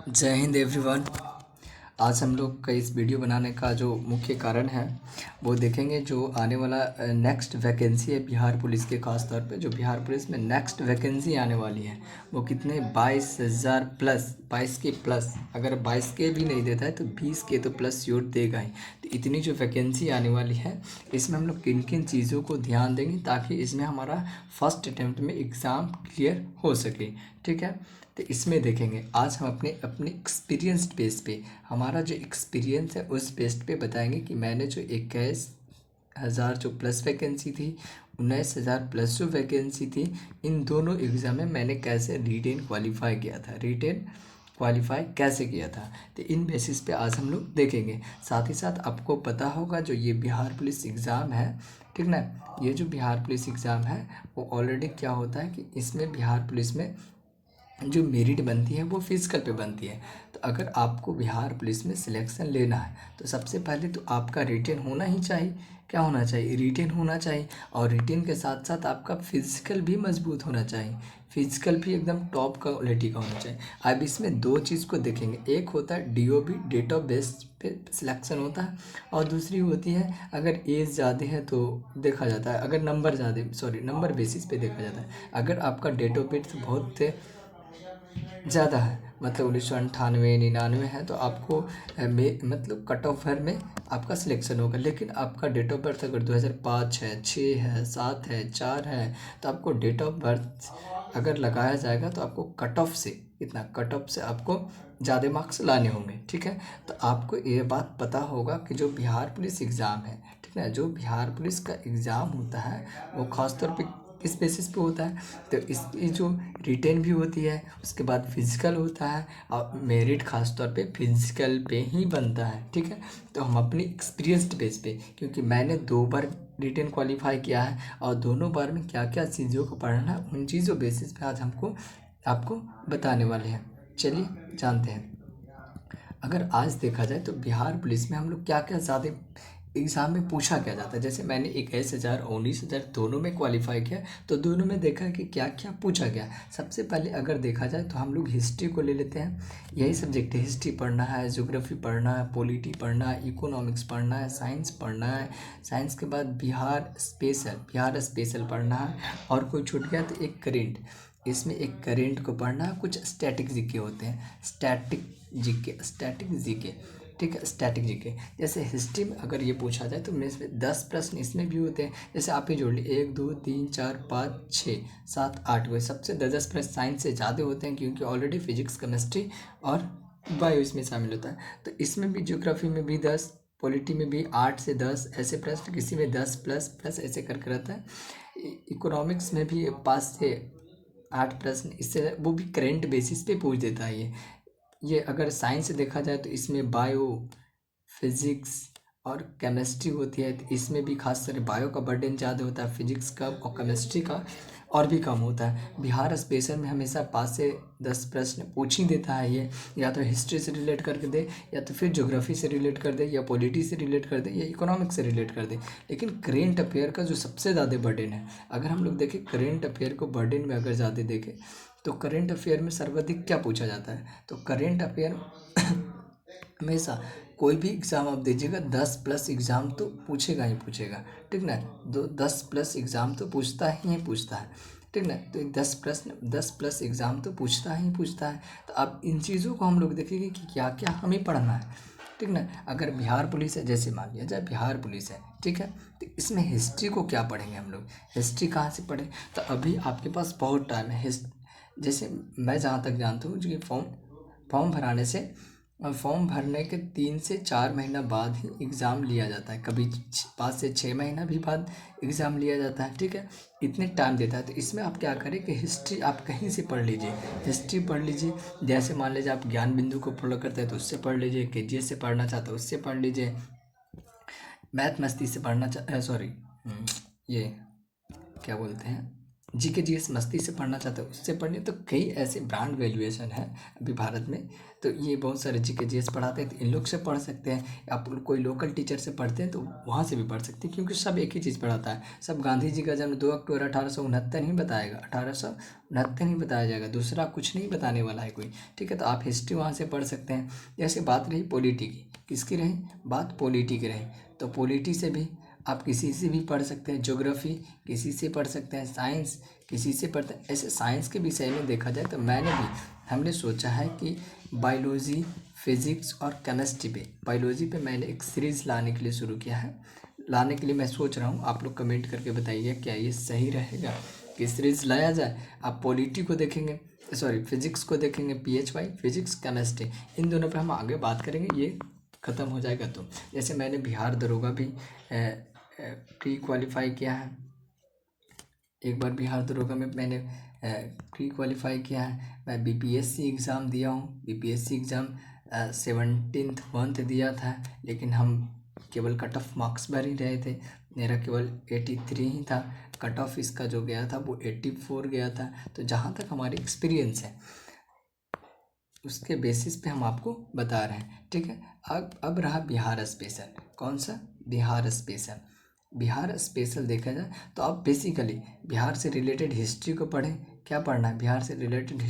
जय हिंद एवरीवन। आज हम लोग का इस वीडियो बनाने का जो मुख्य कारण है वो देखेंगे जो आने वाला नेक्स्ट वैकेंसी है बिहार पुलिस के, खास तौर पे जो बिहार पुलिस में नेक्स्ट वैकेंसी आने वाली है वो कितने 22,000 प्लस, 22 के प्लस। अगर 22 के भी नहीं देता है तो 20 के तो प्लस श्योर देगा ही। तो इतनी जो वैकेंसी आने वाली है इसमें हम लोग किन किन चीज़ों को ध्यान देंगे ताकि इसमें हमारा फर्स्ट अटैम्प्ट में एग्ज़ाम क्लियर हो सके। ठीक है, तो इसमें देखेंगे आज हम अपने अपने एक्सपीरियंस्ड बेस पे, हमारा जो एक्सपीरियंस है उस बेस पे बताएंगे कि मैंने जो 21,000 जो प्लस वैकेंसी थी, 19,000 प्लस जो वैकेंसी थी, इन दोनों एग्ज़ाम में मैंने कैसे रिटेन क्वालिफाई किया था, रिटेन क्वालिफाई कैसे किया था। तो इन बेसिस पे आज हम लोग देखेंगे। साथ ही साथ आपको पता होगा जो ये बिहार पुलिस एग्ज़ाम है, ठीक ना, ये जो बिहार पुलिस एग्ज़ाम है वो ऑलरेडी क्या होता है कि इसमें बिहार पुलिस में जो मेरिट बनती है वो फिजिकल पे बनती है। तो अगर आपको बिहार पुलिस में सिलेक्शन लेना है तो सबसे पहले तो आपका रिटेन होना ही चाहिए। क्या होना चाहिए? रिटेन होना चाहिए। और रिटेन के साथ साथ आपका फिजिकल भी मजबूत होना चाहिए, फिजिकल भी एकदम टॉप क्वालिटी का होना चाहिए। अब इसमें दो चीज़ को देखेंगे, एक होता है डीओबी, डेट ऑफ बर्थ पे सिलेक्शन होता है, और दूसरी होती है अगर एज ज़्यादा है तो देखा जाता है, अगर नंबर ज़्यादा, सॉरी नंबर बेसिस पे देखा जाता है। अगर आपका डेट ऑफ बर्थ बहुत ज़्यादा है, मतलब 1998 99 है, तो आपको मतलब कट ऑफ भर में आपका सिलेक्शन होगा। लेकिन आपका डेट ऑफ बर्थ अगर 2005 है, 6 है, 7 है, 4 है, तो आपको डेट ऑफ बर्थ अगर लगाया जाएगा तो आपको कट ऑफ से, इतना कट ऑफ से आपको ज़्यादा मार्क्स लाने होंगे। ठीक है, तो आपको ये बात पता होगा कि जो बिहार पुलिस एग्ज़ाम है, ठीक है, जो बिहार पुलिस का एग्ज़ाम होता है वो ख़ासतौर पे किस बेसिस पे होता है, तो इसकी जो रिटेन भी होती है, उसके बाद फिजिकल होता है, और मेरिट खास तौर पे फिजिकल पे ही बनता है। ठीक है, तो हम अपनी एक्सपीरियंस्ड बेस पे, क्योंकि मैंने 2 बार रिटेन क्वालिफाई किया है और दोनों बार में क्या क्या चीज़ों को पढ़ना है, उन चीज़ों बेसिस पे आज हमको आपको बताने वाले हैं। चलिए जानते हैं। अगर आज देखा जाए तो बिहार पुलिस में हम लोग क्या क्या ज़्यादा एग्ज़ाम में पूछा क्या जाता है, जैसे मैंने 21,000 19,000 दोनों में क्वालिफाई किया, तो दोनों में देखा कि क्या क्या पूछा गया। सबसे पहले अगर देखा जाए तो हम लोग हिस्ट्री को ले लेते हैं। यही सब्जेक्ट है, हिस्ट्री पढ़ना है, ज्योग्राफी पढ़ना है, पॉलिटी पढ़ना है, इकोनॉमिक्स पढ़ना है, साइंस पढ़ना है। साइंस के बाद बिहार स्पेशल पढ़ना है, और कोई छूट गया तो एक करेंट, इसमें एक करेंट को पढ़ना है। कुछ स्टैटिक जीके होते हैं, स्टैटिक जीके, ठीक है, स्टैटिक जीके। जैसे हिस्ट्री में अगर ये पूछा जाए तो मेरे इसमें 10 प्रश्न इसमें भी होते हैं। जैसे आप ही जोड़ लीजिए, 1 2 3 4 5 6 7 8 हुए, सबसे 10 प्रश्न साइंस से ज़्यादा होते हैं क्योंकि ऑलरेडी फिजिक्स, केमिस्ट्री और बायो इसमें शामिल होता है। तो इसमें भी ज्योग्राफी में भी 10, पॉलिटी में भी 8 से 10 ऐसे प्रश्न, किसी में 10 प्लस प्लस ऐसे करके रहता है। इकोनॉमिक्स में भी 5 से 8 प्रश्न, इससे वो भी करेंट बेसिस पे पूछ देता है ये अगर साइंस से देखा जाए तो इसमें बायो, फिजिक्स और केमिस्ट्री होती है, तो इसमें भी खास कर बायो का बर्डन ज़्यादा होता है, फिजिक्स का और केमिस्ट्री का और भी कम होता है। बिहार स्पेशल में हमेशा 5 से 10 प्रश्न पूछ ही देता है ये, या तो हिस्ट्री से रिलेट करके दे, या तो फिर ज्योग्राफी से रिलेट कर दे, या पॉलिटी से रिलेट कर दे, या इकोनॉमिक्स से रिलेट कर दे। लेकिन करेंट अफेयर का जो सबसे ज़्यादा बर्डन है, अगर हम लोग देखें करेंट अफेयर को बर्डन में अगर ज़्यादा देखें तो करेंट अफेयर में सर्वाधिक क्या पूछा जाता है, तो करेंट अफेयर हमेशा कोई भी एग्ज़ाम आप दीजिएगा 10 प्लस एग्ज़ाम तो पूछेगा ही पूछेगा। ठीक ना, 10 प्लस एग्ज़ाम तो पूछता ही पूछता है। ठीक ना, तो 10 प्लस एग्ज़ाम तो पूछता ही पूछता है। तो अब इन चीज़ों को हम लोग देखेंगे कि क्या क्या हमें पढ़ना है। ठीक ना, अगर बिहार पुलिस है, जैसे मान लिया जाए बिहार पुलिस है, ठीक है, तो इसमें हिस्ट्री को क्या पढ़ेंगे हम लोग, हिस्ट्री कहाँ से पढ़ें, तो अभी आपके पास बहुत टाइम है। जैसे मैं जहाँ तक जानता हूँ कि फॉर्म भराने से, और फॉर्म भरने के 3 से 4 महीना बाद ही एग्ज़ाम लिया जाता है, कभी 5 से 6 महीना भी बाद एग्ज़ाम लिया जाता है। ठीक है, इतने टाइम देता है। तो इसमें आप क्या करें कि हिस्ट्री आप कहीं से पढ़ लीजिए, हिस्ट्री पढ़ लीजिए। जैसे मान लीजिए आप ज्ञान बिंदु को फॉलो करते हैं तो उससे पढ़ लीजिए, केजीएस से पढ़ना चाहते हो उससे पढ़ लीजिए, मैथ मस्ती से पढ़ना ये क्या बोलते हैं, जीके जीएस मस्ती से पढ़ना चाहते हो उससे पढ़ने, तो कई ऐसे ब्रांड वैल्यूएशन है अभी भारत में, तो ये बहुत सारे जीके जीएस पढ़ाते हैं, तो इन लोग से पढ़ सकते हैं। आप कोई लोकल टीचर से पढ़ते हैं तो वहाँ से भी पढ़ सकते हैं, क्योंकि सब एक ही चीज़ पढ़ाता है। सब गांधी जी का जन्म 2 अक्टूबर 1869 ही बताएगा, 1869 ही बताया जाएगा, दूसरा कुछ नहीं बताने वाला है कोई। ठीक है, तो आप हिस्ट्री वहाँ से पढ़ सकते हैं। जैसे बात रही पॉलिटी की, किसकी रही बात, पॉलिटी की रही, तो पॉलिटी से भी आप किसी से भी पढ़ सकते हैं, ज्योग्राफी किसी से पढ़ सकते हैं, साइंस किसी से पढ़ते हैं। ऐसे साइंस के विषय में देखा जाए तो हमने सोचा है कि बायोलॉजी, फिजिक्स और केमिस्ट्री पे, बायोलॉजी पे मैंने एक सीरीज़ लाने के लिए शुरू किया है। लाने के लिए मैं सोच रहा हूँ, आप लोग कमेंट करके बताइए क्या ये सही रहेगा कि सीरीज़ लाया जाए। आप पॉलिटी को देखेंगे, सॉरी फिजिक्स को देखेंगे, PHY फिजिक्स केमिस्ट्री, इन दोनों पे हम आगे बात करेंगे, ये ख़त्म हो जाएगा। तो जैसे मैंने बिहार दरोगा भी प्री क्वालिफाई किया है, एक बार बिहार दरोगा में मैंने प्री क्वालिफाई किया है। मैं BPSC एग्ज़ाम दिया हूँ, BPSC एग्ज़ाम 17th मंथ दिया था, लेकिन हम केवल कट ऑफ मार्क्स भर ही रहे थे, मेरा केवल 83 ही था। कट ऑफ इसका जो गया था वो 84 गया था। तो जहाँ तक हमारी एक्सपीरियंस है उसके बेसिस पे हम आपको बता रहे हैं। ठीक है, अब रहा बिहार स्पेशल। कौन सा, बिहार स्पेशल। बिहार स्पेशल देखा जाए तो आप बेसिकली बिहार से रिलेटेड हिस्ट्री को पढ़ें। क्या पढ़ना है, बिहार से रिलेटेड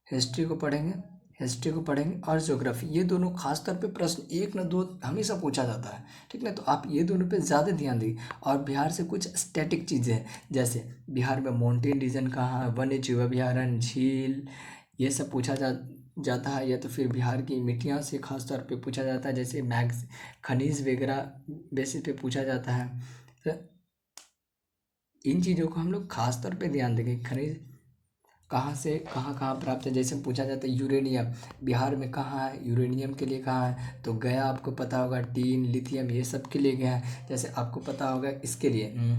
हिस्ट्री को पढ़ेंगे, हिस्ट्री को पढ़ेंगे और ज्योग्राफी। ये दोनों खास तौर पे प्रश्न 1 न 2 हमेशा पूछा जाता है। ठीक ना, तो आप ये दोनों पे ज़्यादा ध्यान दें। और बिहार से कुछ स्टैटिक चीज़ें हैं, जैसे बिहार में माउंटेन रीजन कहाँ है, वन्य जीव अभयारण्य, झील, ये सब पूछा जाता है। या तो फिर बिहार की मिट्टियाँ से खास तौर पे पूछा जाता है, जैसे मैग्स, खनिज वगैरह बेसिस पे पूछा जाता है। तो इन चीज़ों को हम लोग खास तौर पे ध्यान देंगे। खनिज कहाँ से कहाँ कहाँ प्राप्त है, जैसे पूछा जाता है यूरेनियम बिहार में कहाँ है, यूरेनियम के लिए कहाँ है, तो गया आपको पता होगा, टीन, लिथियम ये सब के लिए गया है। जैसे आपको पता होगा इसके लिए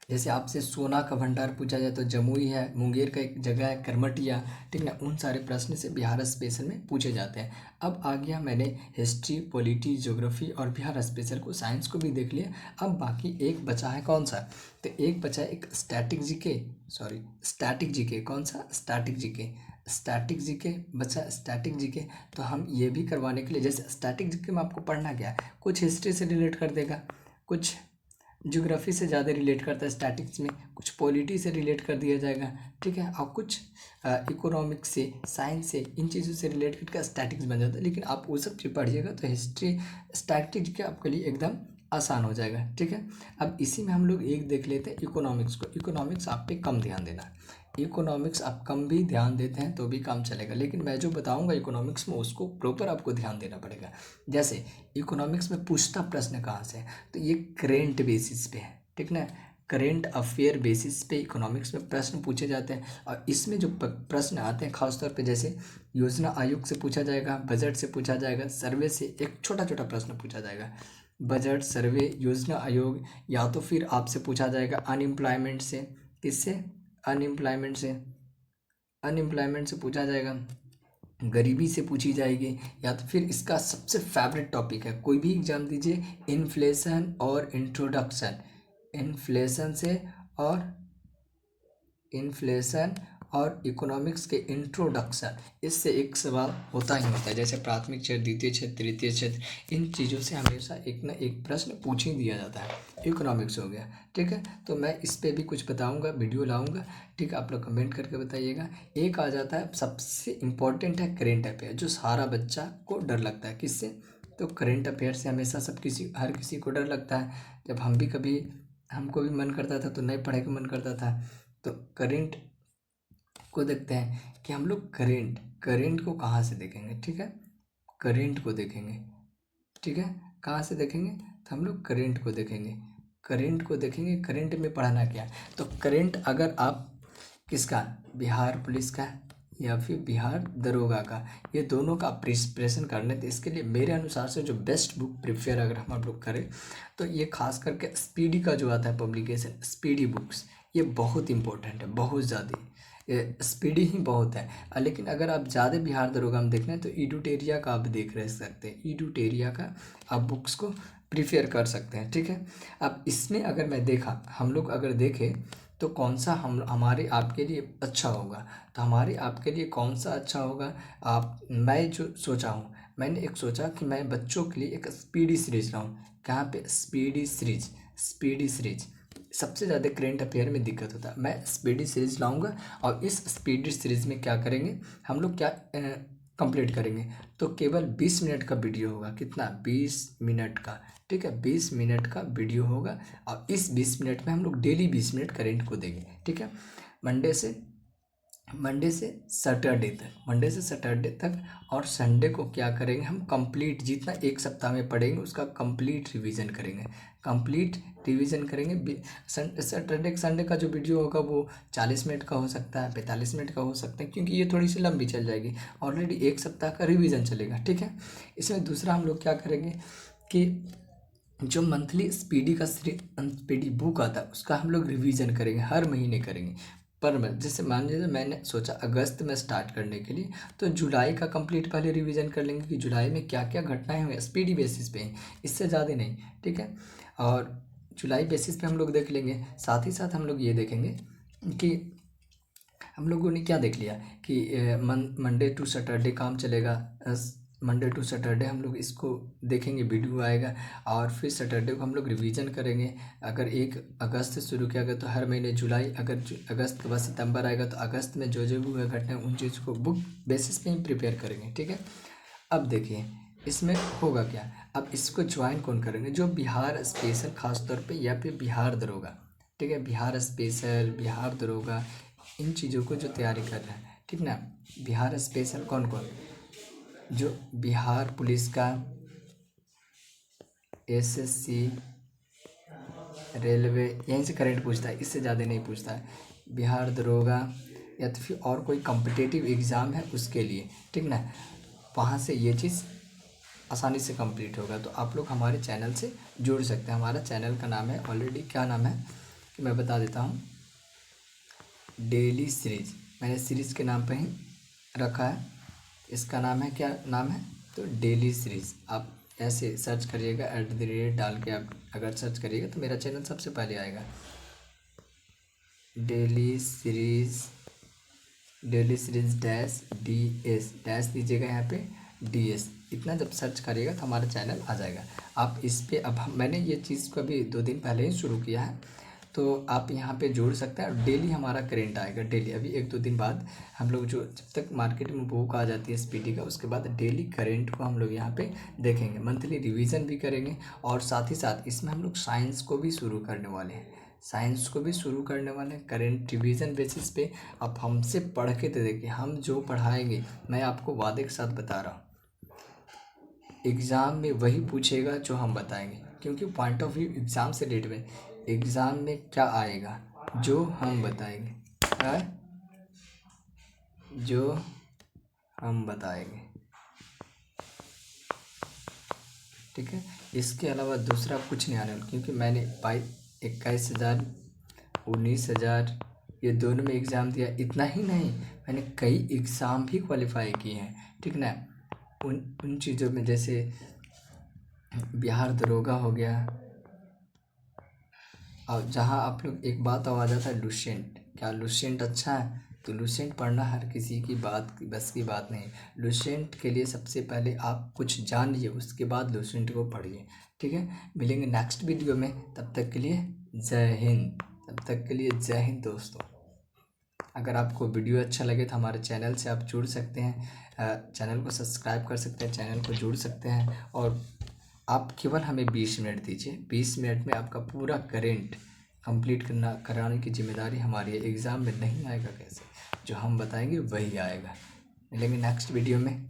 जैसे आपसे सोना का भंडार पूछा जाए तो जमुई है, मुंगेर का एक जगह है करमटिया। ठीक ना, उन सारे प्रश्न से बिहार स्पेशल में पूछे जाते हैं। अब आ गया, मैंने हिस्ट्री, पॉलिटी, ज्योग्राफी और बिहार स्पेशल को, साइंस को भी देख लिया। अब बाकी एक बचा है, कौन सा, तो एक बचा है एक स्टैटिक जीके। कौन सा, स्टैटिक जीके बचा, स्टैटिक जीके। तो हम ये भी करवाने के लिए, जैसे स्टैटिक जीके में आपको पढ़ना क्या है, कुछ हिस्ट्री से रिलेट कर देगा, कुछ ज्योग्राफी से ज़्यादा रिलेट करता है स्टैटिक्स में, कुछ पॉलिटी से रिलेट कर दिया जाएगा। ठीक है, और कुछ इकोनॉमिक्स से, साइंस से, इन चीज़ों से रिलेट करके स्टैटिक्स बन जाता है। लेकिन आप वो सब चीज़ पढ़िएगा तो हिस्ट्री, स्टैटिक्स के आपके लिए एकदम आसान हो जाएगा। ठीक है, अब इसी में हम लोग एक देख लेते हैं इकोनॉमिक्स को। इकोनॉमिक्स आप पे कम ध्यान देना, इकोनॉमिक्स आप कम भी ध्यान देते हैं तो भी काम चलेगा, लेकिन मैं जो बताऊंगा इकोनॉमिक्स में उसको प्रॉपर आपको ध्यान देना पड़ेगा। जैसे इकोनॉमिक्स में पूछता प्रश्न कहाँ से है, तो ये करेंट बेसिस पे है। ठीक ना, करेंट अफेयर बेसिस पे इकोनॉमिक्स में प्रश्न पूछे जाते हैं। और इसमें जो प्रश्न आते हैं खासतौर पे, जैसे योजना आयोग से पूछा जाएगा, बजट से पूछा जाएगा, सर्वे से एक छोटा छोटा प्रश्न पूछा जाएगा, बजट, सर्वे, योजना आयोग, या तो फिर आपसे पूछा जाएगा अनएम्प्लॉयमेंट से। किससे, अनएम्प्लॉयमेंट से, अनएम्प्लॉयमेंट से पूछा जाएगा, गरीबी से पूछी जाएगी, या तो फिर इसका सबसे फेवरेट टॉपिक है, कोई भी एग्जाम दीजिए, इन्फ्लेशन और इंट्रोडक्शन, इन्फ्लेशन से और इन्फ्लेशन और इकोनॉमिक्स के इंट्रोडक्शन, इससे एक सवाल होता ही होता है। जैसे प्राथमिक क्षेत्र, द्वितीय क्षेत्र, तृतीय क्षेत्र, इन चीज़ों से हमेशा एक ना एक प्रश्न पूछ ही दिया जाता है। इकोनॉमिक्स हो गया। ठीक है, तो मैं इस पे भी कुछ बताऊंगा, वीडियो लाऊंगा। ठीक है, आप लोग कमेंट करके बताइएगा। एक आ जाता है सबसे इम्पोर्टेंट है करेंट अफेयर, जो सारा बच्चा को डर लगता है। किससे, तो करेंट अफेयर से हमेशा हर किसी को डर लगता है। जब हम भी कभी, हमको भी मन करता था तो नहीं पढ़ने का मन करता था, तो करेंट को देखते हैं कि हम लोग करेंट को कहाँ से देखेंगे। ठीक है, करेंट को देखेंगे। ठीक है, कहाँ से देखेंगे, तो हम लोग करेंट को देखेंगे, करेंट को देखेंगे। करेंट में पढ़ना क्या है, तो करेंट अगर आप किसका, बिहार पुलिस का या फिर बिहार दरोगा का, ये दोनों का प्रिपरेशन करने, तो इसके लिए मेरे अनुसार से जो बेस्ट बुक प्रिफेयर अगर हम लोग करें तो ये खास करके स्पीडी का जो आता है पब्लिकेशन, स्पीडी बुक्स, ये बहुत इंपॉर्टेंट है, बहुत ज़्यादा स्पीडी ही बहुत है। लेकिन अगर आप ज़्यादा बिहार दरोगा में देख रहे हैं तो ईडुटेरिया का आप देख रह सकते हैं, ईडुटेरिया का आप बुक्स को प्रिफेयर कर सकते हैं। ठीक है, अब इसमें अगर मैं देखा, हम लोग अगर देखें तो कौन सा हमारे आपके लिए अच्छा होगा। तो हमारे आपके लिए कौन सा अच्छा होगा, मैं जो सोचा हूँ, मैंने एक सोचा कि मैं बच्चों के लिए एक स्पीडी सीरीज लाऊं। कहाँ पे? स्पीडी सीरीज सबसे ज़्यादा करेंट अफेयर में दिक्कत होता है। मैं स्पीडी सीरीज लाऊंगा और इस स्पीडी सीरीज में क्या करेंगे हम लोग, क्या कंप्लीट करेंगे। तो केवल 20 मिनट का वीडियो होगा। कितना? 20 मिनट का। ठीक है, 20 मिनट का वीडियो होगा और इस 20 मिनट में हम लोग डेली 20 मिनट करेंट को देंगे। ठीक है, मंडे से सैटरडे तक। और संडे को क्या करेंगे हम, कंप्लीट जितना एक सप्ताह में पढ़ेंगे उसका कंप्लीट रिवीजन करेंगे। सैटरडे संडे का जो वीडियो होगा वो 40 मिनट का हो सकता है, 45 मिनट का हो सकता है, क्योंकि ये थोड़ी सी लंबी चल जाएगी। ऑलरेडी एक सप्ताह का रिवीजन चलेगा। ठीक है, इसमें दूसरा हम लोग क्या करेंगे कि जो मंथली स्पीडी बुक आता है उसका हम लोग रिवीजन करेंगे, हर महीने करेंगे। पर जैसे मान लीजिए मैंने सोचा अगस्त में स्टार्ट करने के लिए, तो जुलाई का कंप्लीट पहले रिवीजन कर लेंगे कि जुलाई में क्या क्या घटनाएं हुई स्पीडी बेसिस पे, इससे ज़्यादा नहीं। ठीक है, और जुलाई बेसिस पे हम लोग देख लेंगे। साथ ही साथ हम लोग ये देखेंगे कि हम लोगों ने क्या देख लिया कि मंडे टू सैटरडे काम चलेगा। मंडे टू सैटरडे हम लोग इसको देखेंगे, वीडियो आएगा और फिर सैटरडे को हम लोग रिवीजन करेंगे। अगर 1 अगस्त से शुरू किया गया तो हर महीने जुलाई, अगर अगस्त के बाद सितंबर आएगा तो अगस्त में जो जो भी घटना उन चीज़ को बुक बेसिस पे ही प्रिपेयर करेंगे। ठीक है, अब देखिए इसमें होगा क्या। अब इसको ज्वाइन कौन करेंगे? जो बिहार स्पेशल खास तौर पे, या फिर बिहार दरोगा। ठीक है, बिहार स्पेशल, बिहार दरोगा, इन चीज़ों को जो तैयारी कर रहे हैं। ठीक ना, बिहार स्पेशल कौन कौन? जो बिहार पुलिस का, एसएससी, रेलवे, यहीं से करंट पूछता है, इससे ज़्यादा नहीं पूछता है। बिहार दरोगा या तो फिर और कोई कॉम्पिटिटिव एग्ज़ाम है उसके लिए। ठीक ना, वहाँ से ये चीज़ आसानी से कंप्लीट होगा। तो आप लोग हमारे चैनल से जुड़ सकते हैं। हमारा चैनल का नाम है ऑलरेडी, क्या नाम है कि मैं बता देता हूँ, डेली सीरीज। मैंने सीरीज़ के नाम पे ही रखा है। इसका नाम है, क्या नाम है? तो डेली सीरीज़। आप ऐसे सर्च करिएगा, @ डाल के आप अगर सर्च करिएगा तो मेरा चैनल सबसे पहले आएगा। Daily series dash DS dash दीजिएगा यहाँ पे, DS। इतना जब सर्च करिएगा तो हमारा चैनल आ जाएगा। आप इस पे, अब मैंने ये चीज़ को अभी 2 दिन पहले ही शुरू किया है, तो आप यहाँ पे जोड़ सकते हैं। डेली हमारा करेंट आएगा, डेली। अभी 1-2 दिन बाद हम लोग, जो जब तक मार्केट में बुक आ जाती है स्पीडी का, उसके बाद डेली करेंट को हम लोग यहाँ पे देखेंगे। मंथली रिवीजन भी करेंगे और साथ ही साथ इसमें हम लोग साइंस को भी शुरू करने वाले हैं। करेंट रिवीजन बेसिस पे आप हमसे पढ़ के तो देखिए, हम जो पढ़ाएंगे, मैं आपको वादे के साथ बता रहा हूँ, एग्ज़ाम में वही पूछेगा जो हम बताएंगे। क्योंकि पॉइंट ऑफ व्यू एग्ज़ाम से रिलेटेड में, एग्ज़ाम में क्या आएगा जो हम बताएंगे, जो हम बताएंगे। ठीक है, इसके अलावा दूसरा कुछ नहीं आने वाला, क्योंकि मैंने 21,000 19,000 ये दोनों में एग्ज़ाम दिया। इतना ही नहीं, मैंने कई एग्ज़ाम भी क्वालिफाई किए हैं। ठीक ना, उन चीज़ों में जैसे बिहार दरोगा हो गया, और जहाँ आप लोग एक बात और आ जाता है, लुसेंट। क्या लुसेंट अच्छा है? तो लुसेंट पढ़ना हर किसी की बस की बात नहीं। लुसेंट के लिए सबसे पहले आप कुछ जान लीजिए, उसके बाद लुसेंट को पढ़िए। ठीक है, मिलेंगे नेक्स्ट वीडियो में। तब तक के लिए जय हिंद दोस्तों। अगर आपको वीडियो अच्छा लगे तो हमारे चैनल से आप जुड़ सकते हैं, चैनल को सब्सक्राइब कर सकते हैं, चैनल को जुड़ सकते हैं। और आप केवल हमें 20 मिनट दीजिए, 20 मिनट में आपका पूरा करेंट कंप्लीट कराने की जिम्मेदारी हमारी है। एग्ज़ाम में नहीं आएगा कैसे? जो हम बताएंगे वही आएगा। मिलेंगे नेक्स्ट वीडियो में।